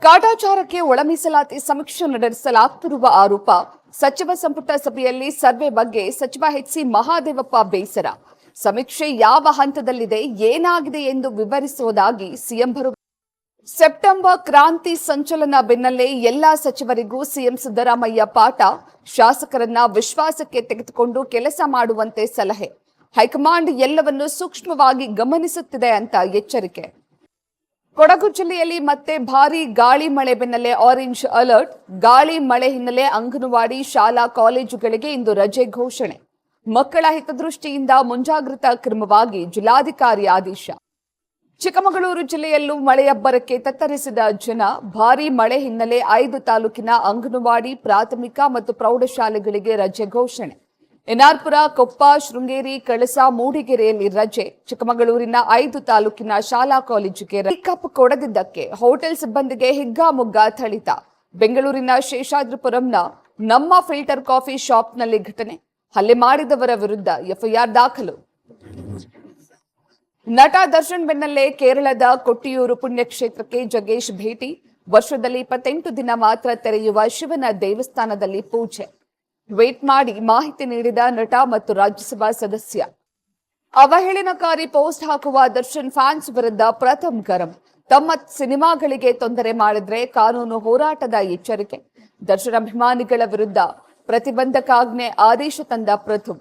ಕಾಟಾಚಾರಕ್ಕೆ ಒಳ ಮೀಸಲಾತಿ ಸಮೀಕ್ಷೆ ನಡೆಸಲಾಗುತ್ತಿರುವ ಆರೋಪ. ಸಚಿವ ಸಂಪುಟ ಸಭೆಯಲ್ಲಿ ಸರ್ವೆ ಬಗ್ಗೆ ಸಚಿವ ಎಚ್.ಸಿ. ಮಹದೇವಪ್ಪ ಬೇಸರ. ಸಮೀಕ್ಷೆ ಯಾವ ಹಂತದಲ್ಲಿದೆ, ಏನಾಗಿದೆ ಎಂದು ವಿವರಿಸುವುದಾಗಿ ಸಿಎಂ ಭರವಸೆ. ಸೆಪ್ಟೆಂಬರ್ ಕ್ರಾಂತಿ ಸಂಚಲನ ಬೆನ್ನಲ್ಲೇ ಎಲ್ಲಾ ಸಚಿವರಿಗೂ ಸಿಎಂ ಸಿದ್ದರಾಮಯ್ಯ ಪಾಠ. ಶಾಸಕರನ್ನ ವಿಶ್ವಾಸಕ್ಕೆ ತೆಗೆದುಕೊಂಡು ಕೆಲಸ ಮಾಡುವಂತೆ ಸಲಹೆ. ಹೈಕಮಾಂಡ್ ಎಲ್ಲವನ್ನು ಸೂಕ್ಷ್ಮವಾಗಿ ಗಮನಿಸುತ್ತಿದೆ ಅಂತ ಎಚ್ಚರಿಕೆ. ಕೊಡಗು ಜಿಲ್ಲೆಯಲ್ಲಿ ಮತ್ತೆ ಭಾರೀ ಗಾಳಿ ಮಳೆ ಬೆನ್ನಲ್ಲೇ ಆರೆಂಜ್ ಅಲರ್ಟ್. ಗಾಳಿ ಮಳೆ ಹಿನ್ನೆಲೆ ಅಂಗನವಾಡಿ ಶಾಲಾ ಕಾಲೇಜುಗಳಿಗೆ ಇಂದು ರಜೆ ಘೋಷಣೆ. ಮಕ್ಕಳ ಹಿತದೃಷ್ಟಿಯಿಂದ ಮುಂಜಾಗ್ರತಾ ಕ್ರಮವಾಗಿ ಜಿಲ್ಲಾಧಿಕಾರಿ ಆದೇಶ. ಚಿಕ್ಕಮಗಳೂರು ಜಿಲ್ಲೆಯಲ್ಲೂ ಮಳೆಯಬ್ಬರಕ್ಕೆ ತತ್ತರಿಸಿದ ಜನ. ಭಾರೀ ಮಳೆ ಹಿನ್ನೆಲೆ 5 ತಾಲೂಕಿನ ಅಂಗನವಾಡಿ, ಪ್ರಾಥಮಿಕ ಮತ್ತು ಪ್ರೌಢಶಾಲೆಗಳಿಗೆ ರಜೆ ಘೋಷಣೆ. ಎನ್ಆರ್ಪುರ, ಕೊಪ್ಪ, ಶೃಂಗೇರಿ, ಕಳಸ, ಮೂಡಿಗೆರೆಯಲ್ಲಿ ರಜೆ. ಚಿಕ್ಕಮಗಳೂರಿನ 5 ತಾಲೂಕಿನ ಶಾಲಾ ಕಾಲೇಜಿಗೆ ಕಪ್ ಕೊಡದಿದ್ದಕ್ಕೆ ಹೋಟೆಲ್ ಸಿಬ್ಬಂದಿಗೆ ಹಿಗ್ಗಾಮುಗ್ಗಾ ಥಳಿತ. ಬೆಂಗಳೂರಿನ ಶೇಷಾದ್ರಿಪುರಂನ ನಮ್ಮ ಫಿಲ್ಟರ್ ಕಾಫಿ ಶಾಪ್ನಲ್ಲಿ ಘಟನೆ. ಹಲ್ಲೆ ಮಾಡಿದವರ ವಿರುದ್ಧ ಎಫ್ಐಆರ್ ದಾಖಲು. ನಟ ದರ್ಶನ್ ಬೆನ್ನಲ್ಲೇ ಕೇರಳದ ಕೊಟ್ಟಿಯೂರು ಪುಣ್ಯಕ್ಷೇತ್ರಕ್ಕೆ ಜಗ್ಗೇಶ್ ಭೇಟಿ. ವರ್ಷದಲ್ಲಿ 28 ದಿನ ಮಾತ್ರ ತೆರೆಯುವ ಶಿವನ ದೇವಸ್ಥಾನದಲ್ಲಿ ಪೂಜೆ. ಟ್ವೀಟ್ ಮಾಡಿ ಮಾಹಿತಿ ನೀಡಿದ ನಟ ಮತ್ತು ರಾಜ್ಯಸಭಾ ಸದಸ್ಯ. ಅವಹೇಳನಕಾರಿ ಪೋಸ್ಟ್ ಹಾಕುವ ದರ್ಶನ್ ಫ್ಯಾನ್ಸ್ ವಿರುದ್ಧ ಪ್ರಥಮ್ ಗರಂ. ತಮ್ಮ ಸಿನಿಮಾಗಳಿಗೆ ತೊಂದರೆ ಮಾಡಿದ್ರೆ ಕಾನೂನು ಹೋರಾಟದ ಎಚ್ಚರಿಕೆ. ದರ್ಶನ್ ಅಭಿಮಾನಿಗಳ ವಿರುದ್ಧ ಪ್ರತಿಬಂಧಕಾಜ್ಞೆ ಆದೇಶ ತಂದ ಪ್ರಥಮ್.